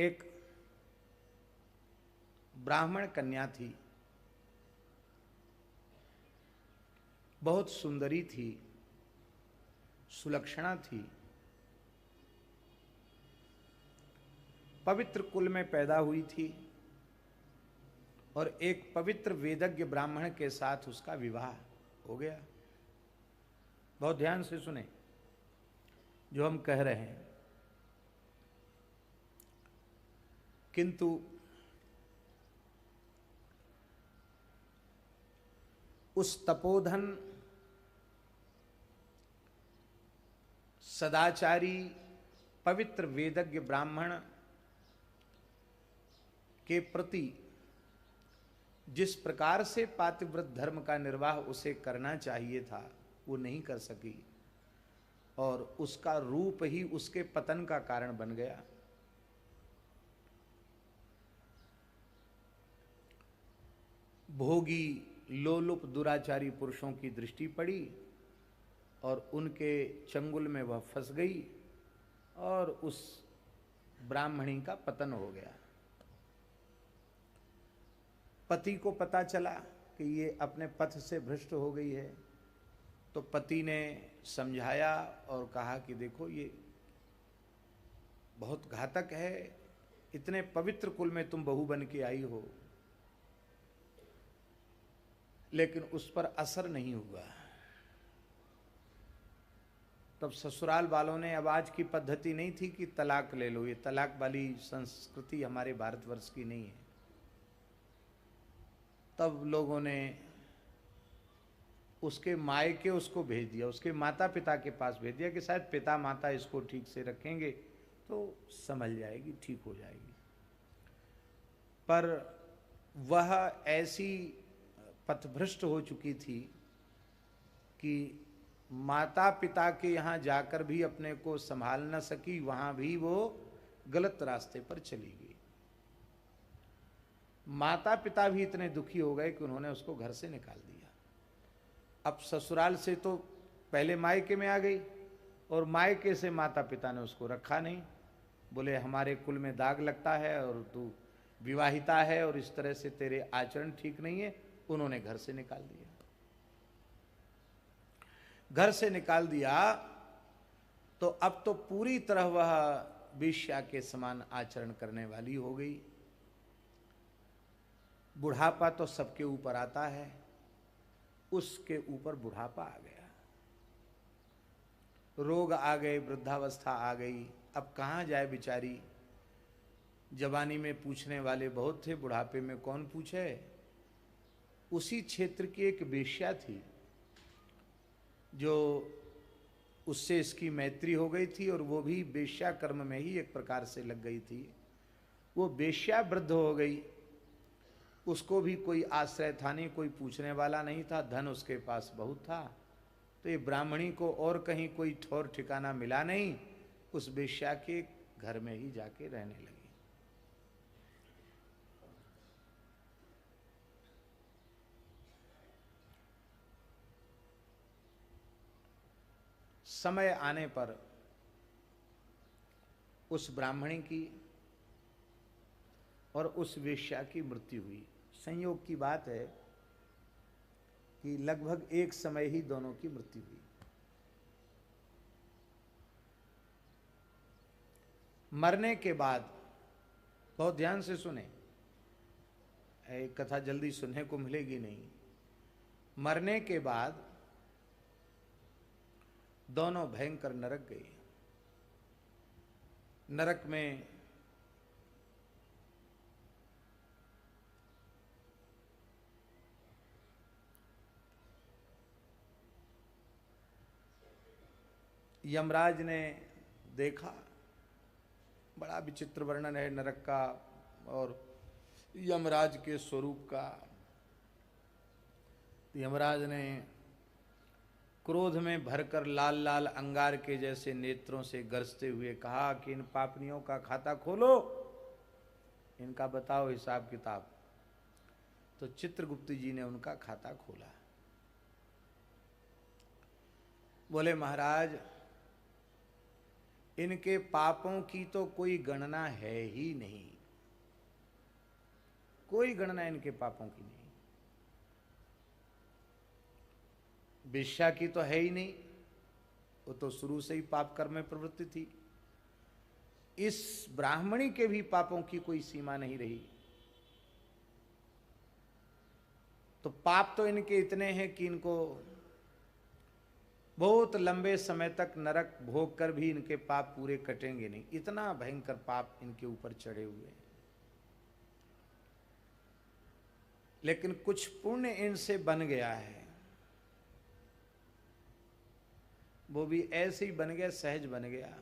एक ब्राह्मण कन्या थी, बहुत सुंदरी थी, सुलक्षणा थी, पवित्र कुल में पैदा हुई थी और एक पवित्र वेदज्ञ ब्राह्मण के साथ उसका विवाह हो गया। बहुत ध्यान से सुने जो हम कह रहे हैं। किंतु उस तपोधन सदाचारी पवित्र वेदज्ञ ब्राह्मण के प्रति जिस प्रकार से पातिव्रत धर्म का निर्वाह उसे करना चाहिए था वो नहीं कर सकी और उसका रूप ही उसके पतन का कारण बन गया। भोगी लोलुप दुराचारी पुरुषों की दृष्टि पड़ी और उनके चंगुल में वह फंस गई और उस ब्राह्मणी का पतन हो गया। पति को पता चला कि ये अपने पथ से भ्रष्ट हो गई है, तो पति ने समझाया और कहा कि देखो ये बहुत घातक है, इतने पवित्र कुल में तुम बहू बन के आई हो, लेकिन उस पर असर नहीं हुआ। तब ससुराल वालों ने, अब आज की पद्धति नहीं थी कि तलाक ले लो, ये तलाक वाली संस्कृति हमारे भारतवर्ष की नहीं है। तब लोगों ने उसके मायके उसको भेज दिया, उसके माता पिता के पास भेज दिया कि शायद पिता माता इसको ठीक से रखेंगे तो संभल जाएगी, ठीक हो जाएगी। पर वह ऐसी पथभ्रष्ट हो चुकी थी कि माता पिता के यहाँ जाकर भी अपने को संभाल न सकी, वहाँ भी वो गलत रास्ते पर चली गई। माता पिता भी इतने दुखी हो गए कि उन्होंने उसको घर से निकाल दिया। अब ससुराल से तो पहले मायके में आ गई और मायके से माता पिता ने उसको रखा नहीं, बोले हमारे कुल में दाग लगता है और तू विवाहिता है और इस तरह से तेरे आचरण ठीक नहीं है। उन्होंने घर से निकाल दिया। घर से निकाल दिया तो अब तो पूरी तरह वह वेश्या के समान आचरण करने वाली हो गई। बुढ़ापा तो सबके ऊपर आता है, उसके ऊपर बुढ़ापा आ गया, रोग आ गए, वृद्धावस्था आ गई। अब कहाँ जाए बेचारी। जवानी में पूछने वाले बहुत थे, बुढ़ापे में कौन पूछे। उसी क्षेत्र की एक वेश्या थी जो उससे इसकी मैत्री हो गई थी और वो भी वेश्या कर्म में ही एक प्रकार से लग गई थी। वो वेश्या वृद्ध हो गई, उसको भी कोई आश्रय था नहीं, कोई पूछने वाला नहीं था, धन उसके पास बहुत था। तो ये ब्राह्मणी को और कहीं कोई ठौर ठिकाना मिला नहीं, उस वेश्या के घर में ही जाके रहने लगी। समय आने पर उस ब्राह्मणी की और उस वेश्या की मृत्यु हुई। संयोग की बात है कि लगभग एक समय ही दोनों की मृत्यु हुई। मरने के बाद, बहुत ध्यान से सुने, एक कथा जल्दी सुनने को मिलेगी नहीं। मरने के बाद दोनों भयंकर नरक गए। नरक में यमराज ने देखा, बड़ा विचित्र वर्णन है नरक का और यमराज के स्वरूप का। यमराज ने क्रोध में भरकर लाल लाल अंगार के जैसे नेत्रों से गरजते हुए कहा कि इन पापनियों का खाता खोलो, इनका बताओ हिसाब किताब। तो चित्रगुप्त जी ने उनका खाता खोला। बोले महाराज इनके पापों की तो कोई गणना है ही नहीं, कोई गणना इनके पापों की नहीं। वेश्या की तो है ही नहीं, वो तो शुरू से ही पाप कर्म में प्रवृत्ति थी। इस ब्राह्मणी के भी पापों की कोई सीमा नहीं रही। तो पाप तो इनके इतने हैं कि इनको बहुत लंबे समय तक नरक भोग कर भी इनके पाप पूरे कटेंगे नहीं, इतना भयंकर पाप इनके ऊपर चढ़े हुए हैं। लेकिन कुछ पुण्य इनसे बन गया है, वो भी ऐसे ही बन गया, सहज बन गया,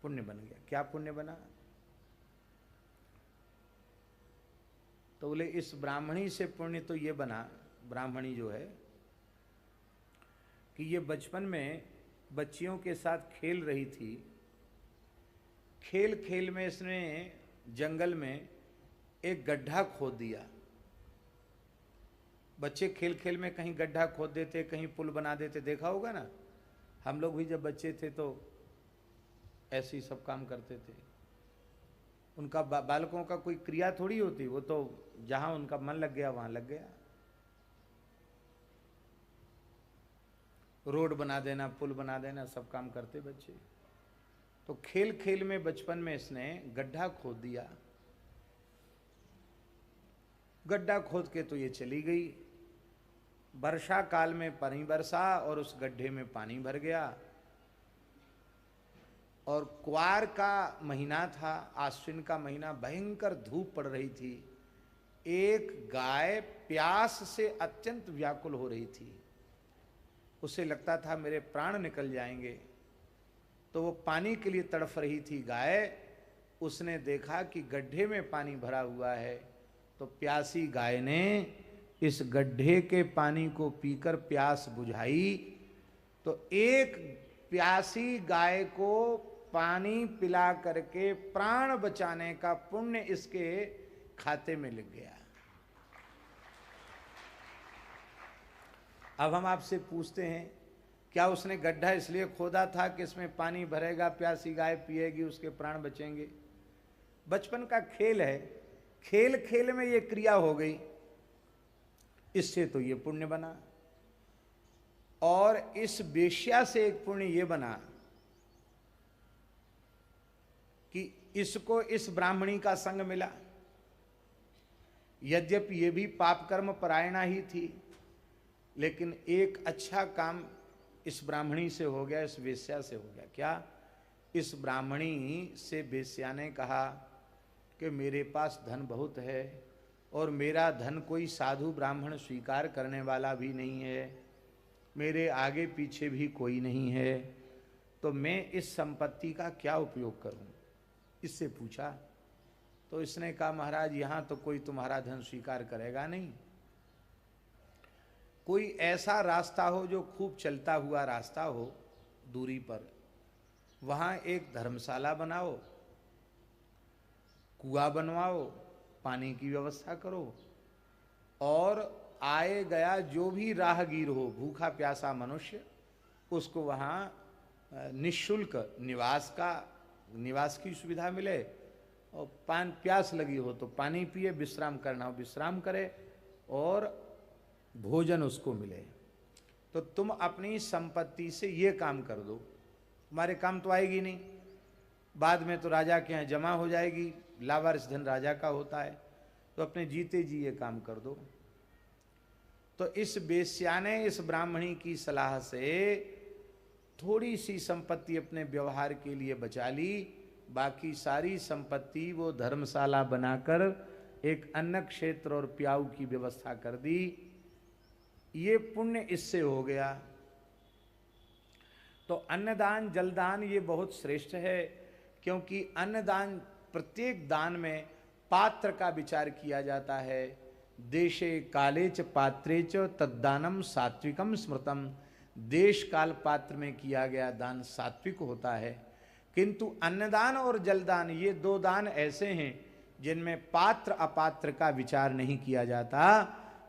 पुण्य बन गया। क्या पुण्य बना? तो बोले इस ब्राह्मणी से पुण्य तो ये बना, ब्राह्मणी जो है कि ये बचपन में बच्चियों के साथ खेल रही थी। खेल खेल में इसने जंगल में एक गड्ढा खोद दिया। बच्चे खेल खेल में कहीं गड्ढा खोद देते, कहीं पुल बना देते, देखा होगा ना। हम लोग भी जब बच्चे थे तो ऐसे ही सब काम करते थे। उनका बालकों का कोई क्रिया थोड़ी होती, वो तो जहां उनका मन लग गया वहां लग गया। रोड बना देना, पुल बना देना, सब काम करते बच्चे। तो खेल खेल में बचपन में इसने गड्ढा खोद दिया। गड्ढा खोद के तो ये चली गई। वर्षा काल में पानी बरसा और उस गड्ढे में पानी भर गया। और क्वार का महीना था, आश्विन का महीना, भयंकर धूप पड़ रही थी। एक गाय प्यास से अत्यंत व्याकुल हो रही थी। उसे लगता था मेरे प्राण निकल जाएंगे। तो वो पानी के लिए तड़फ रही थी गाय। उसने देखा कि गड्ढे में पानी भरा हुआ है, तो प्यासी गाय ने इस गड्ढे के पानी को पीकर प्यास बुझाई। तो एक प्यासी गाय को पानी पिला करके प्राण बचाने का पुण्य इसके खाते में लग गया। अब हम आपसे पूछते हैं, क्या उसने गड्ढा इसलिए खोदा था कि इसमें पानी भरेगा, प्यासी गाय पिएगी, उसके प्राण बचेंगे? बचपन का खेल है, खेल खेल में ये क्रिया हो गई, इससे तो ये पुण्य बना। और इस वेश्या से एक पुण्य ये बना कि इसको इस ब्राह्मणी का संग मिला। यद्यपि ये भी पाप कर्म परायणा ही थी, लेकिन एक अच्छा काम इस ब्राह्मणी से हो गया, इस वेश्या से हो गया। क्या? इस ब्राह्मणी से वेश्या ने कहा कि मेरे पास धन बहुत है और मेरा धन कोई साधु ब्राह्मण स्वीकार करने वाला भी नहीं है, मेरे आगे पीछे भी कोई नहीं है, तो मैं इस संपत्ति का क्या उपयोग करूं? इससे पूछा। तो इसने कहा महाराज यहां तो कोई तुम्हारा धन स्वीकार करेगा नहीं। कोई ऐसा रास्ता हो जो खूब चलता हुआ रास्ता हो दूरी पर, वहां एक धर्मशाला बनाओ, कुआं बनवाओ, पानी की व्यवस्था करो, और आए गया जो भी राहगीर हो, भूखा प्यासा मनुष्य, उसको वहाँ निःशुल्क निवास की सुविधा मिले, और प्यास लगी हो तो पानी पिए, विश्राम करना हो विश्राम करे, और भोजन उसको मिले। तो तुम अपनी संपत्ति से ये काम कर दो, तुम्हारे काम तो आएगी नहीं, बाद में तो राजा के यहाँ जमा हो जाएगी, लावारिस धन राजा का होता है, तो अपने जीते जी ये काम कर दो। तो इस वेश्या ने इस ब्राह्मणी की सलाह से थोड़ी सी संपत्ति अपने व्यवहार के लिए बचा ली, बाकी सारी संपत्ति वो धर्मशाला बनाकर एक अन्न क्षेत्र और प्याऊ की व्यवस्था कर दी। ये पुण्य इससे हो गया। तो अन्नदान जलदान ये बहुत श्रेष्ठ है, क्योंकि अन्नदान, प्रत्येक दान में पात्र का विचार किया जाता है। देशे काले च पात्रे च तद्दानम सात्विकम स्मृतम। देश काल पात्र में किया गया दान सात्विक होता है, किंतु अन्नदान और जलदान ये दो दान ऐसे हैं जिनमें पात्र अपात्र का विचार नहीं किया जाता।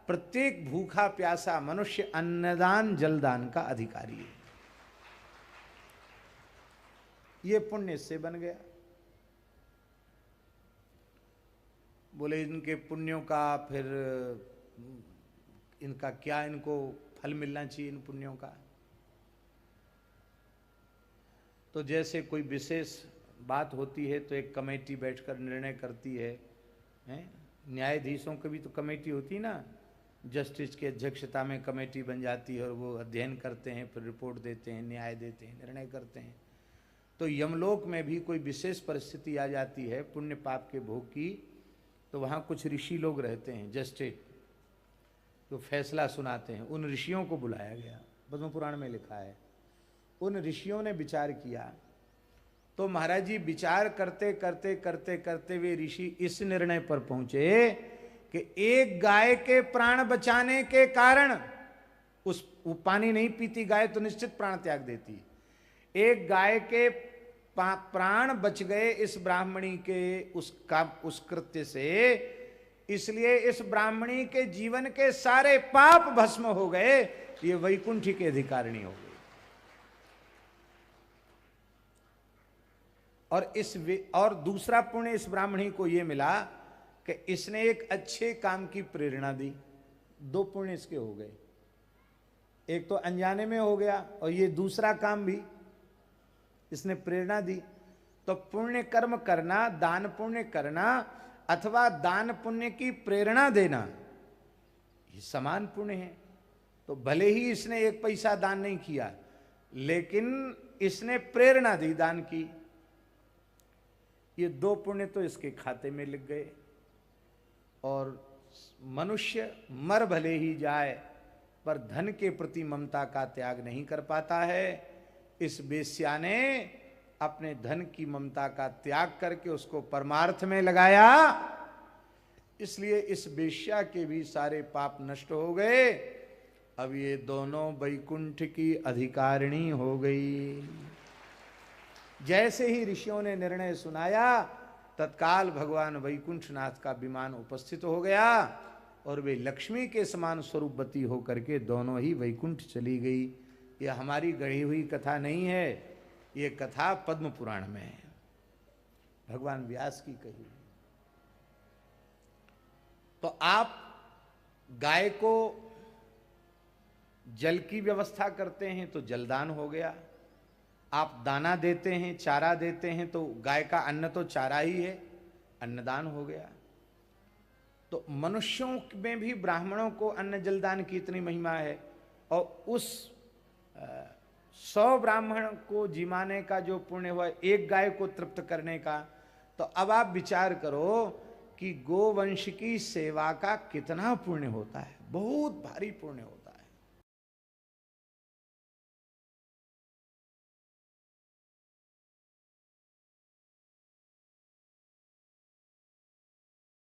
प्रत्येक भूखा प्यासा मनुष्य अन्नदान जलदान का अधिकारी है। ये पुण्य इससे बन गया। बोले इनके पुण्यों का फिर इनका क्या, इनको फल मिलना चाहिए इन पुण्यों का। तो जैसे कोई विशेष बात होती है तो एक कमेटी बैठकर निर्णय करती है, हैं? न्यायाधीशों की भी तो कमेटी होती है ना, जस्टिस की अध्यक्षता में कमेटी बन जाती है और वो अध्ययन करते हैं, फिर रिपोर्ट देते हैं, न्याय देते हैं, निर्णय करते हैं। तो यमलोक में भी कोई विशेष परिस्थिति आ जाती है पुण्य पाप के भोग की, तो वहाँ कुछ ऋषि लोग रहते हैं, जस्टिस, तो फैसला सुनाते हैं। उन ऋषियों को बुलाया गया, पद्म पुराण में लिखा है। उन ऋषियों ने विचार किया, तो महाराज जी विचार करते करते करते करते वे ऋषि इस निर्णय पर पहुंचे कि एक गाय के प्राण बचाने के कारण, वो पानी नहीं पीती गाय तो निश्चित प्राण त्याग देती, एक गाय के प्राण बच गए इस ब्राह्मणी के उस कृत्य से, इसलिए इस ब्राह्मणी के जीवन के सारे पाप भस्म हो गए, ये वैकुंठ के अधिकारिणी हो गई। और दूसरा पुण्य इस ब्राह्मणी को यह मिला कि इसने एक अच्छे काम की प्रेरणा दी। दो पुण्य इसके हो गए, एक तो अनजाने में हो गया और ये दूसरा काम भी इसने प्रेरणा दी। तो पुण्य कर्म करना, दान पुण्य करना अथवा दान पुण्य की प्रेरणा देना, ये समान पुण्य है। तो भले ही इसने एक पैसा दान नहीं किया, लेकिन इसने प्रेरणा दी दान की, ये दो पुण्य तो इसके खाते में लिख गए। और मनुष्य मर भले ही जाए पर धन के प्रति ममता का त्याग नहीं कर पाता है। इस वेश्या ने अपने धन की ममता का त्याग करके उसको परमार्थ में लगाया, इसलिए इस वेश्या के भी सारे पाप नष्ट हो गए। अब ये दोनों वैकुंठ की अधिकारिणी हो गई। जैसे ही ऋषियों ने निर्णय सुनाया, तत्काल भगवान वैकुंठनाथ का विमान उपस्थित हो गया और वे लक्ष्मी के समान स्वरूपवती होकर के दोनों ही वैकुंठ चली गई। यह हमारी गढ़ी हुई कथा नहीं है, ये कथा पद्म पुराण में है, भगवान व्यास की कही। तो आप गाय को जल की व्यवस्था करते हैं तो जलदान हो गया, आप दाना देते हैं, चारा देते हैं, तो गाय का अन्न तो चारा ही है, अन्नदान हो गया। तो मनुष्यों में भी ब्राह्मणों को अन्न जलदान की इतनी महिमा है, और उस 100 ब्राह्मण को जिमाने का जो पुण्य हुआ, एक गाय को तृप्त करने का, तो अब आप विचार करो कि गोवंश की सेवा का कितना पुण्य होता है, बहुत भारी पुण्य होता है।